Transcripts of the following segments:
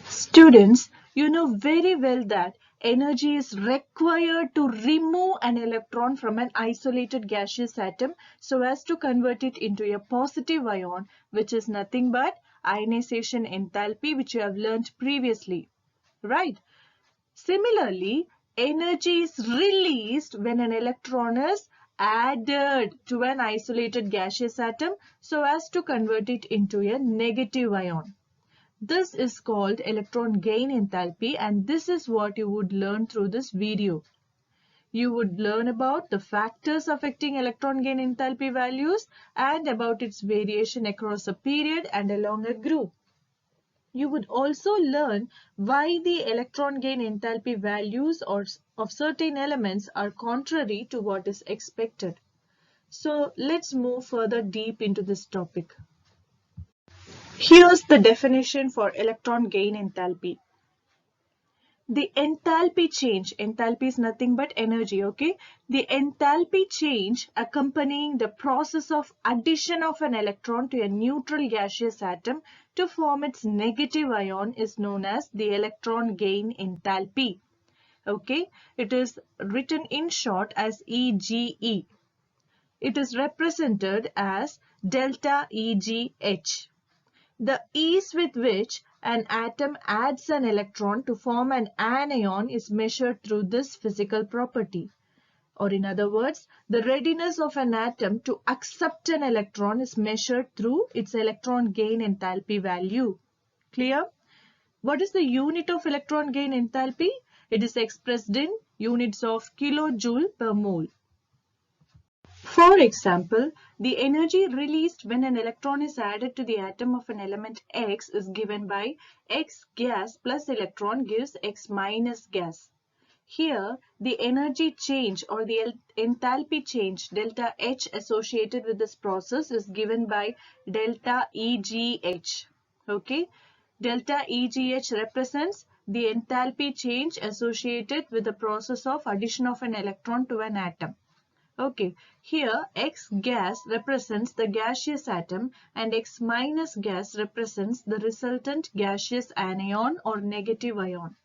Students, you know very well that energy is required to remove an electron from an isolated gaseous atom so as to convert it into a positive ion, which is nothing but ionization enthalpy, which you have learned previously, right? Similarly, energy is released when an electron is added to an isolated gaseous atom so as to convert it into a negative ion. This is called electron gain enthalpy, and this is what you would learn through this video. You would learn about the factors affecting electron gain enthalpy values and about its variation across a period and along a group. You would also learn why the electron gain enthalpy values of certain elements are contrary to what is expected. So let's move further deep into this topic. Here's the definition for electron gain enthalpy. The enthalpy change, enthalpy is nothing but energy, okay? The enthalpy change accompanying the process of addition of an electron to a neutral gaseous atom to form its negative ion is known as the electron gain enthalpy. Okay, it is written in short as EGE. It is represented as delta EGH. The ease with which an atom adds an electron to form an anion is measured through this physical property. Or in other words, the readiness of an atom to accept an electron is measured through its electron gain enthalpy value. Clear? What is the unit of electron gain enthalpy? It is expressed in units of kilojoule per mole. For example, the energy released when an electron is added to the atom of an element X is given by X gas plus electron gives X minus gas. Here, the energy change or the enthalpy change delta H associated with this process is given by delta EGH. Okay, delta EGH represents the enthalpy change associated with the process of addition of an electron to an atom. Okay, here X gas represents the gaseous atom and X minus gas represents the resultant gaseous anion or negative ion.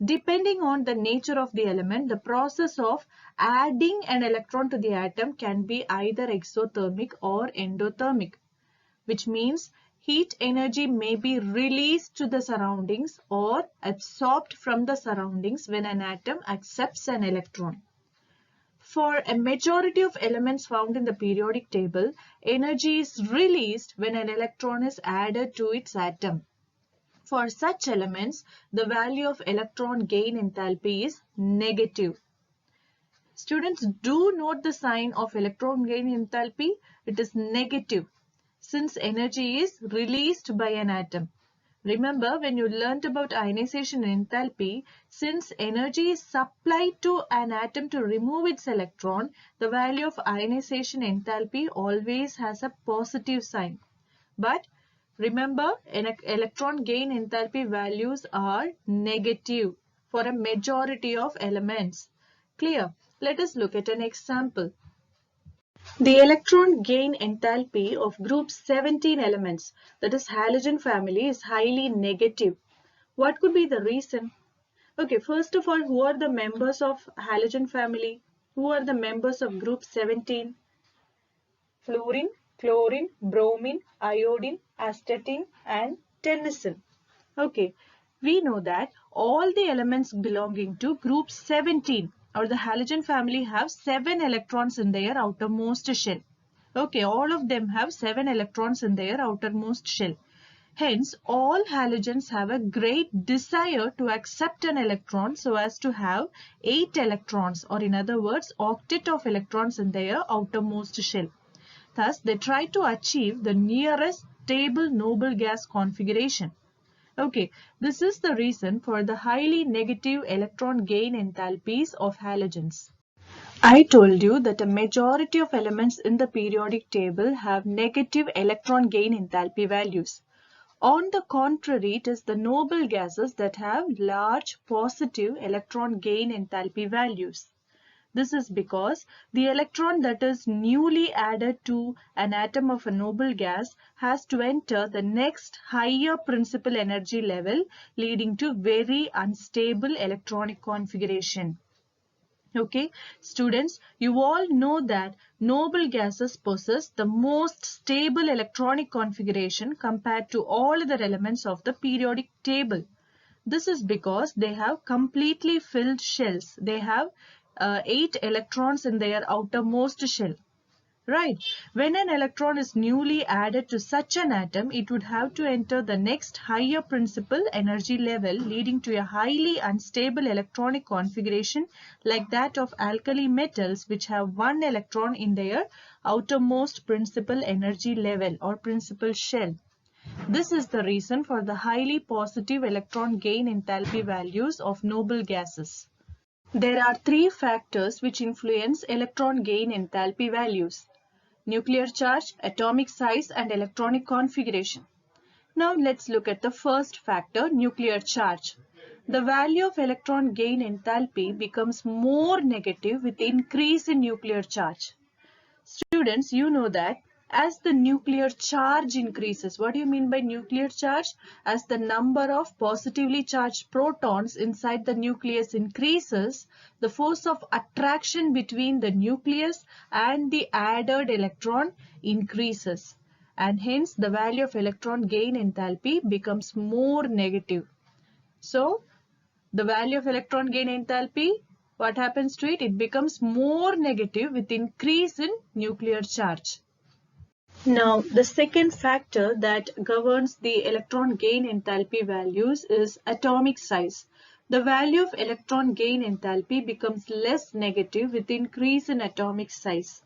Depending on the nature of the element, the process of adding an electron to the atom can be either exothermic or endothermic, which means heat energy may be released to the surroundings or absorbed from the surroundings when an atom accepts an electron. For a majority of elements found in the periodic table, energy is released when an electron is added to its atom. For such elements, the value of electron gain enthalpy is negative. Students, do note the sign of electron gain enthalpy. It is negative since energy is released by an atom. Remember, when you learnt about ionization enthalpy, since energy is supplied to an atom to remove its electron, the value of ionization enthalpy always has a positive sign. But remember, electron gain enthalpy values are negative for a majority of elements. Clear? Let us look at an example. The electron gain enthalpy of group 17 elements, that is halogen family, is highly negative. What could be the reason? Okay, first of all, who are the members of halogen family? Who are the members of group 17? Fluorine, chlorine, bromine, iodine, astatine and tennessine. Okay, we know that all the elements belonging to group 17 or the halogen family have 7 electrons in their outermost shell. Okay, all of them have 7 electrons in their outermost shell. Hence, all halogens have a great desire to accept an electron so as to have 8 electrons, or in other words, octet of electrons in their outermost shell. Thus, they try to achieve the nearest stable noble gas configuration. Okay, this is the reason for the highly negative electron gain enthalpies of halogens. I told you that a majority of elements in the periodic table have negative electron gain enthalpy values. On the contrary, it is the noble gases that have large positive electron gain enthalpy values. This is because the electron that is newly added to an atom of a noble gas has to enter the next higher principal energy level, leading to very unstable electronic configuration. Okay, students, you all know that noble gases possess the most stable electronic configuration compared to all other elements of the periodic table. This is because they have completely filled shells. They have 8 electrons in their outermost shell. Right. When an electron is newly added to such an atom, it would have to enter the next higher principal energy level, leading to a highly unstable electronic configuration like that of alkali metals, which have 1 electron in their outermost principal energy level or principal shell. This is the reason for the highly positive electron gain enthalpy values of noble gases. There are 3 factors which influence electron gain enthalpy values: nuclear charge, atomic size, and electronic configuration. Now let's look at the first factor, nuclear charge. The value of electron gain enthalpy becomes more negative with increase in nuclear charge. Students, you know that as the nuclear charge increases, what do you mean by nuclear charge? As the number of positively charged protons inside the nucleus increases, the force of attraction between the nucleus and the added electron increases, and hence the value of electron gain enthalpy becomes more negative. So, the value of electron gain enthalpy, what happens to it? It becomes more negative with increase in nuclear charge. Now, the second factor that governs the electron gain enthalpy values is atomic size. The value of electron gain enthalpy becomes less negative with increase in atomic size.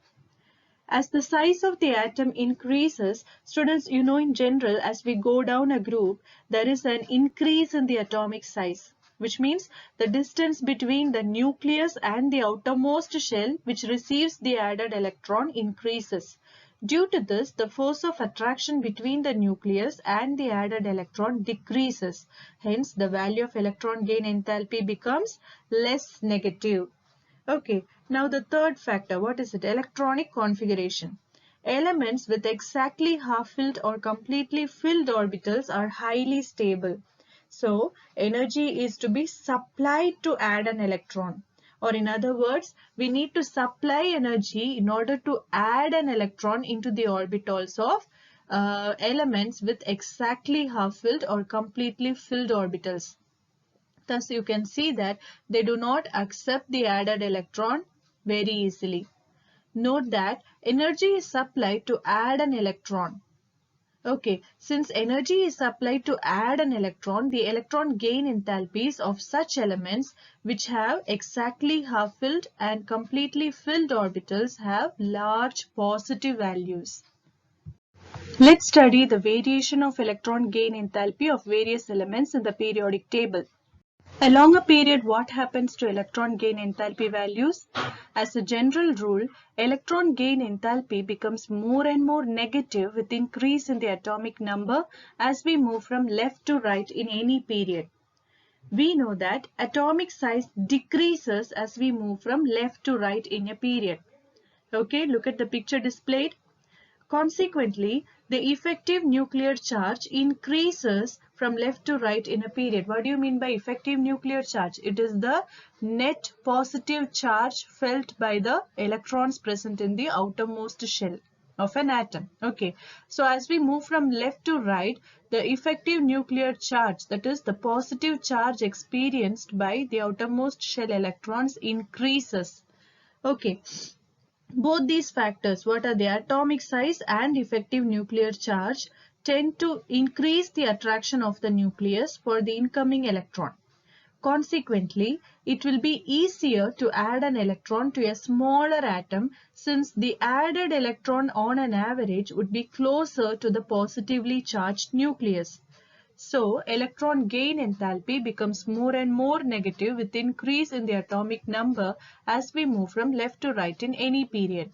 As the size of the atom increases, students, you know in general, as we go down a group, there is an increase in the atomic size, which means the distance between the nucleus and the outermost shell, which receives the added electron, increases. Due to this, the force of attraction between the nucleus and the added electron decreases. Hence, the value of electron gain enthalpy becomes less negative. Okay, now the third factor, what is it? Electronic configuration. Elements with exactly half-filled or completely filled orbitals are highly stable. So, energy is to be supplied to add an electron. Or in other words, we need to supply energy in order to add an electron into the orbitals of elements with exactly half-filled or completely filled orbitals. Thus, you can see that they do not accept the added electron very easily. Note that energy is supplied to add an electron. Okay, since energy is supplied to add an electron, the electron gain enthalpies of such elements which have exactly half-filled and completely filled orbitals have large positive values. Let's study the variation of electron gain enthalpy of various elements in the periodic table. Along a period, what happens to electron gain enthalpy values? As a general rule, electron gain enthalpy becomes more and more negative with increase in the atomic number as we move from left to right in any period. We know that atomic size decreases as we move from left to right in a period. Okay, look at the picture displayed. Consequently, the effective nuclear charge increases from left to right in a period. What do you mean by effective nuclear charge? It is the net positive charge felt by the electrons present in the outermost shell of an atom. Okay, so as we move from left to right, the effective nuclear charge, that is the positive charge experienced by the outermost shell electrons, increases. Okay. Both these factors, what are the atomic size and effective nuclear charge, tend to increase the attraction of the nucleus for the incoming electron. Consequently, it will be easier to add an electron to a smaller atom since the added electron on an average would be closer to the positively charged nucleus. So, electron gain enthalpy becomes more and more negative with increase in the atomic number as we move from left to right in any period.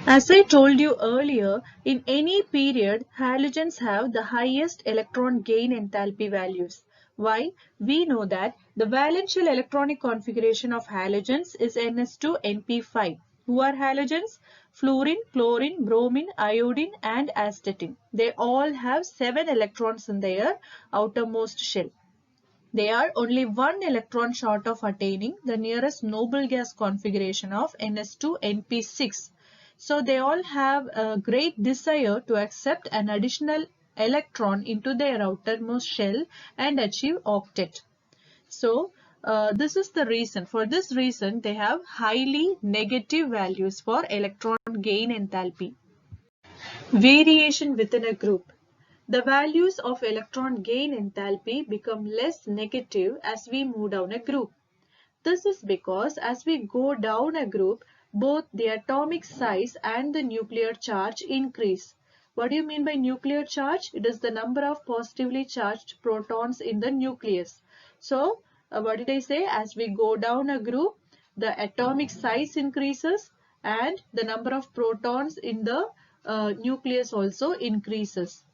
As I told you earlier, in any period, halogens have the highest electron gain enthalpy values. Why? We know that the valential electronic configuration of halogens is Ns2Np5. Who are halogens? Fluorine, chlorine, bromine, iodine and astatine. They all have 7 electrons in their outermost shell. They are only 1 electron short of attaining the nearest noble gas configuration of Ns2Np6. So they all have a great desire to accept an additional electron into their outermost shell and achieve octet. So this is the reason. For this reason, they have highly negative values for electron gain enthalpy. Variation within a group. The values of electron gain enthalpy become less negative as we move down a group. This is because as we go down a group, both the atomic size and the nuclear charge increase. What do you mean by nuclear charge? It is the number of positively charged protons in the nucleus. So, what did I say? As we go down a group, the atomic size increases and the number of protons in the nucleus also increases.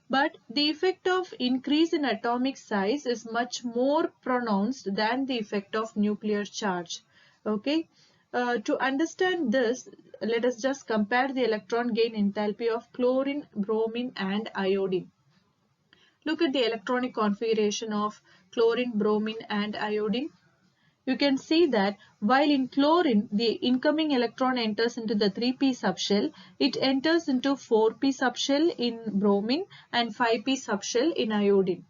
But the effect of increase in atomic size is much more pronounced than the effect of nuclear charge. Okay. To understand this, let us just compare the electron gain enthalpy of chlorine, bromine and iodine. Look at the electronic configuration of chlorine, bromine and iodine. You can see that while in chlorine, the incoming electron enters into the 3p subshell, it enters into 4p subshell in bromine and 5p subshell in iodine.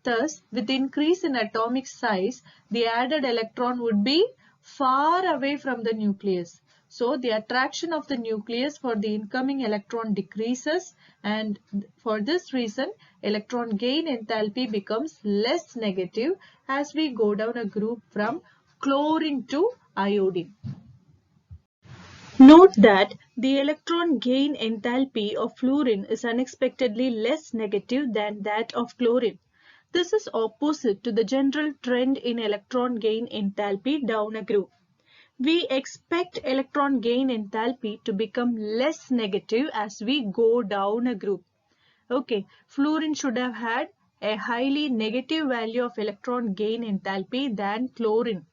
Thus, with increase in atomic size, the added electron would be far away from the nucleus. So, the attraction of the nucleus for the incoming electron decreases, and for this reason, electron gain enthalpy becomes less negative as we go down a group from chlorine to iodine. Note that the electron gain enthalpy of fluorine is unexpectedly less negative than that of chlorine. This is opposite to the general trend in electron gain enthalpy down a group. We expect electron gain enthalpy to become less negative as we go down a group. Okay, fluorine should have had a highly negative value of electron gain enthalpy than chlorine.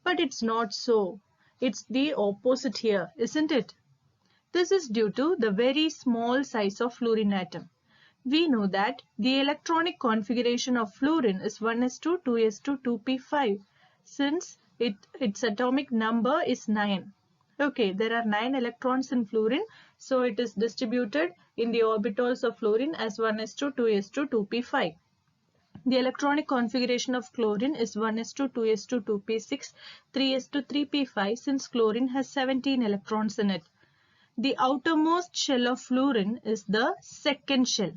But it's not so. It's the opposite here, isn't it? This is due to the very small size of fluorine atom. We know that the electronic configuration of fluorine is 1s2, 2s2, 2p5 since its atomic number is 9. Okay, there are 9 electrons in fluorine, so it is distributed in the orbitals of fluorine as 1s2, 2s2, 2p5. The electronic configuration of chlorine is 1s2, 2s2, 2p6, 3s2, 3p5 since chlorine has 17 electrons in it. The outermost shell of fluorine is the second shell.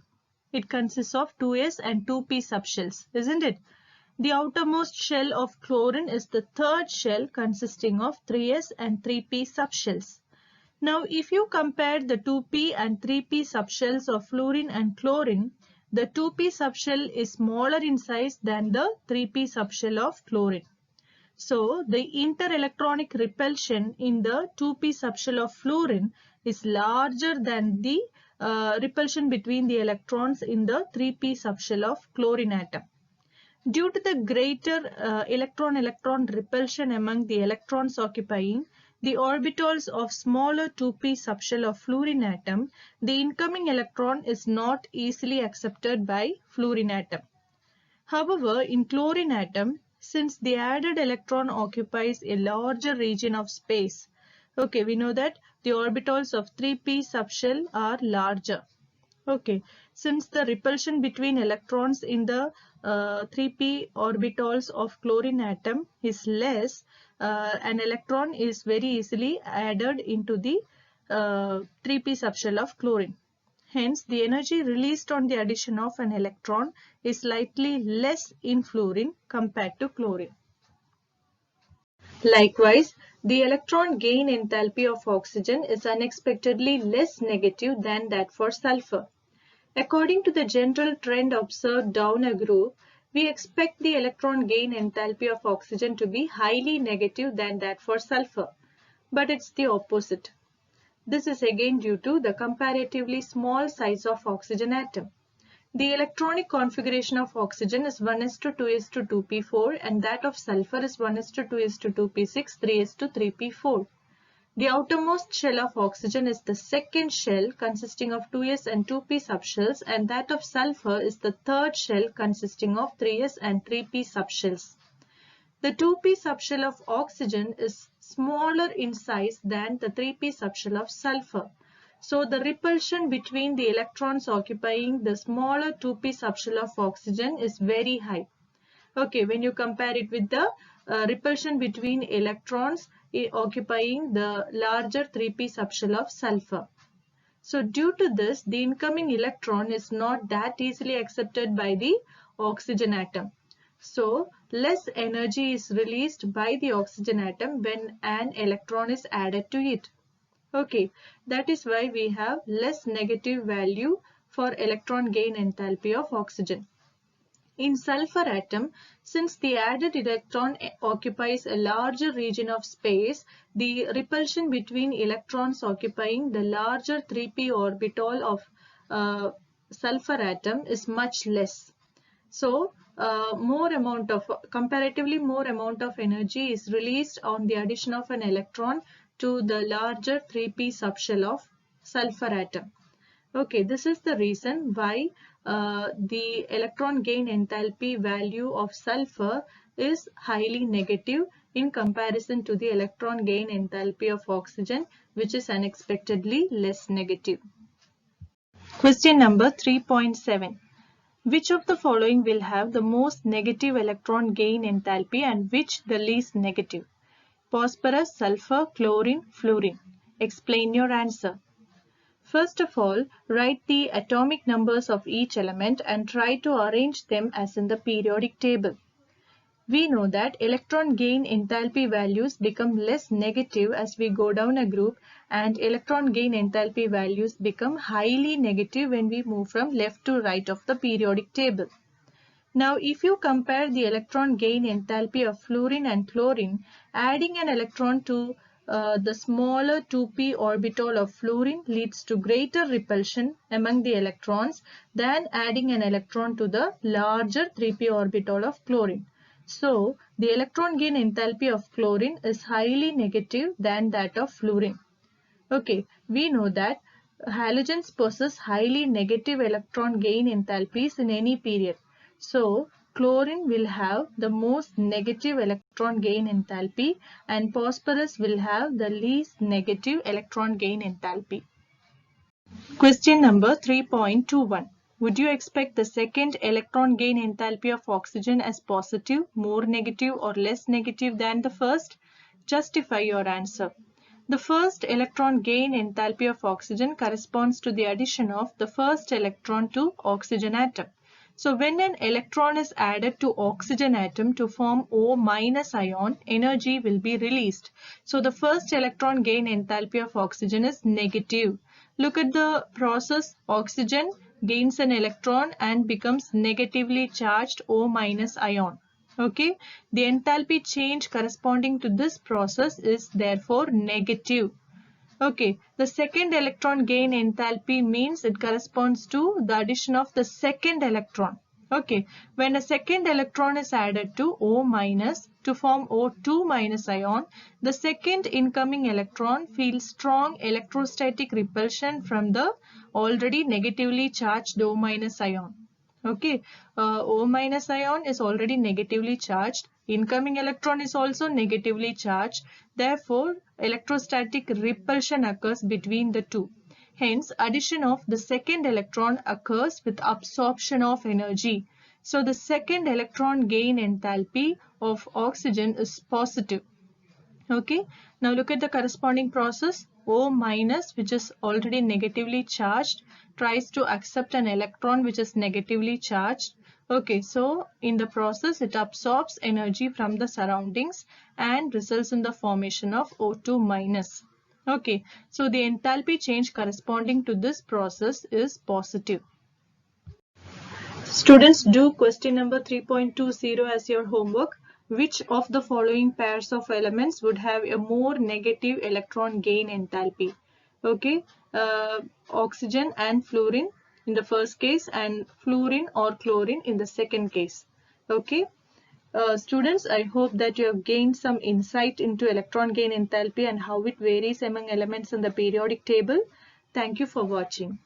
It consists of 2s and 2p subshells, isn't it? The outermost shell of chlorine is the third shell consisting of 3s and 3p subshells. Now, if you compare the 2p and 3p subshells of fluorine and chlorine, the 2p subshell is smaller in size than the 3p subshell of chlorine. So, the interelectronic repulsion in the 2p subshell of fluorine is larger than the repulsion between the electrons in the 3p subshell of chlorine atom. Due to the greater electron-electron repulsion among the electrons occupying the orbitals of smaller 2p subshell of fluorine atom, the incoming electron is not easily accepted by fluorine atom. However, in chlorine atom, since the added electron occupies a larger region of space, okay, we know that the orbitals of 3p subshell are larger. Okay, since the repulsion between electrons in the 3p orbitals of chlorine atom is less, an electron is very easily added into the 3p subshell of chlorine. Hence, the energy released on the addition of an electron is slightly less in fluorine compared to chlorine. Likewise, the electron gain enthalpy of oxygen is unexpectedly less negative than that for sulfur. According to the general trend observed down a group, we expect the electron gain enthalpy of oxygen to be highly negative than that for sulfur. But it's the opposite. This is again due to the comparatively small size of oxygen atom. The electronic configuration of oxygen is 1:2:2p4 and that of sulfur is 1:2:2p6, 3:3p4. The outermost shell of oxygen is the second shell consisting of 2s and 2p subshells, and that of sulfur is the third shell consisting of 3s and 3p subshells. The 2p subshell of oxygen is smaller in size than the 3p subshell of sulfur. So the repulsion between the electrons occupying the smaller 2p subshell of oxygen is very high. Okay, when you compare it with the repulsion between electrons occupying the larger 3p subshell of sulfur. So due to this, the incoming electron is not that easily accepted by the oxygen atom. So less energy is released by the oxygen atom when an electron is added to it. Okay, that is why we have less negative value for electron gain enthalpy of oxygen. In sulfur atom, since the added electron occupies a larger region of space, the repulsion between electrons occupying the larger 3p orbital of sulfur atom is much less. So, comparatively more amount of energy is released on the addition of an electron to the larger 3p subshell of sulfur atom. Okay, this is the reason why the electron gain enthalpy value of sulfur is highly negative in comparison to the electron gain enthalpy of oxygen, which is unexpectedly less negative. Question number 3.7. Which of the following will have the most negative electron gain enthalpy and which the least negative? Phosphorus, sulfur, chlorine, fluorine. Explain your answer. First of all, write the atomic numbers of each element and try to arrange them as in the periodic table. We know that electron gain enthalpy values become less negative as we go down a group, and electron gain enthalpy values become highly negative when we move from left to right of the periodic table. Now, if you compare the electron gain enthalpy of fluorine and chlorine, adding an electron to the smaller 2p orbital of fluorine leads to greater repulsion among the electrons than adding an electron to the larger 3p orbital of chlorine. So, the electron gain enthalpy of chlorine is highly negative than that of fluorine. Okay, we know that halogens possess highly negative electron gain enthalpies in any period. So, chlorine will have the most negative electron gain enthalpy and phosphorus will have the least negative electron gain enthalpy. Question number 3.21. Would you expect the second electron gain enthalpy of oxygen as positive, more negative or less negative than the first? Justify your answer. The first electron gain enthalpy of oxygen corresponds to the addition of the first electron to oxygen atom. So when an electron is added to oxygen atom to form O- ion, energy will be released. So the first electron gain enthalpy of oxygen is negative. Look at the process. Oxygen gains an electron and becomes negatively charged O- ion. Okay, the enthalpy change corresponding to this process is therefore negative. Okay, the second electron gain enthalpy means it corresponds to the addition of the second electron. Okay, when a second electron is added to O- to form O2- ion, the second incoming electron feels strong electrostatic repulsion from the already negatively charged O- ion. Okay, O- ion is already negatively charged. Incoming electron is also negatively charged. Therefore, electrostatic repulsion occurs between the two. Hence, addition of the second electron occurs with absorption of energy. So, the second electron gain enthalpy of oxygen is positive. Okay, now look at the corresponding process. O-, which is already negatively charged, tries to accept an electron which is negatively charged. Okay, so in the process it absorbs energy from the surroundings and results in the formation of O2-. Okay, so the enthalpy change corresponding to this process is positive. Students, do question number 3.20 as your homework. Which of the following pairs of elements would have a more negative electron gain enthalpy? Okay, oxygen and fluorine in the first case, and fluorine or chlorine in the second case. Okay. Students, I hope that you have gained some insight into electron gain enthalpy and how it varies among elements in the periodic table. Thank you for watching.